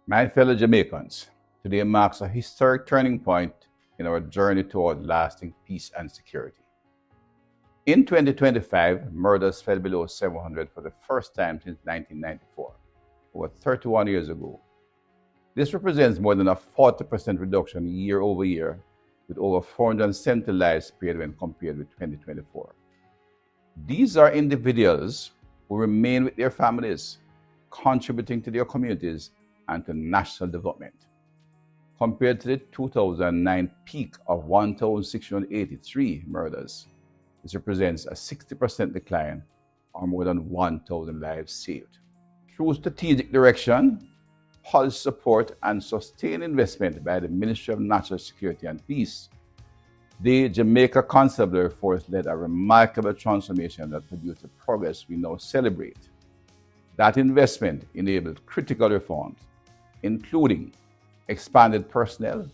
My fellow Jamaicans, today marks a historic turning point in our journey toward lasting peace and security. In 2025, murders fell below 700 for the first time since 1994, over 31 years ago. This represents more than a 40% reduction year over year, with over 470 lives spared when compared with 2024. These are individuals who remain with their families, contributing to their communities and to national development. Compared to the 2009 peak of 1,683 murders, this represents a 60% decline, or more than 1,000 lives saved. Through strategic direction, policy support, and sustained investment by the Ministry of National Security and Peace, the Jamaica Constabulary Force led a remarkable transformation that produced the progress we now celebrate. That investment enabled critical reforms, including expanded personnel,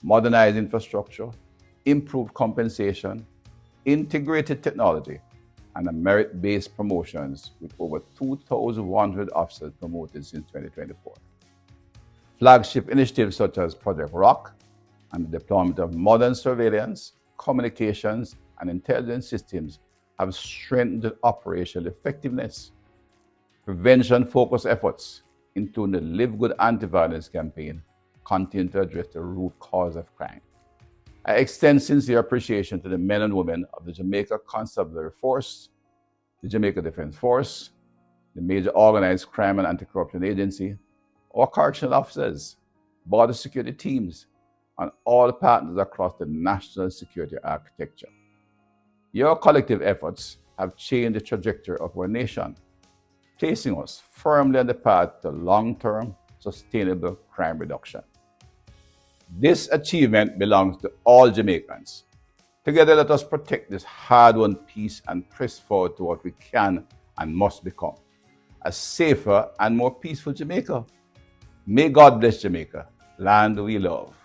modernized infrastructure, improved compensation, integrated technology, and merit-based promotions, with over 2,100 officers promoted since 2024. Flagship initiatives such as Project Rock and the deployment of modern surveillance, communications, and intelligence systems have strengthened operational effectiveness. Prevention-focused efforts, including the Live Good Anti-Violence campaign, continue to address the root cause of crime. I extend sincere appreciation to the men and women of the Jamaica Constabulary Force, the Jamaica Defense Force, the major organized crime and anti-corruption agency, our correctional officers, border security teams, and all partners across the national security architecture. Your collective efforts have changed the trajectory of our nation, placing us firmly on the path to long-term, sustainable crime reduction. This achievement belongs to all Jamaicans. Together, let us protect this hard-won peace and press forward to what we can and must become: a safer and more peaceful Jamaica. May God bless Jamaica, land we love.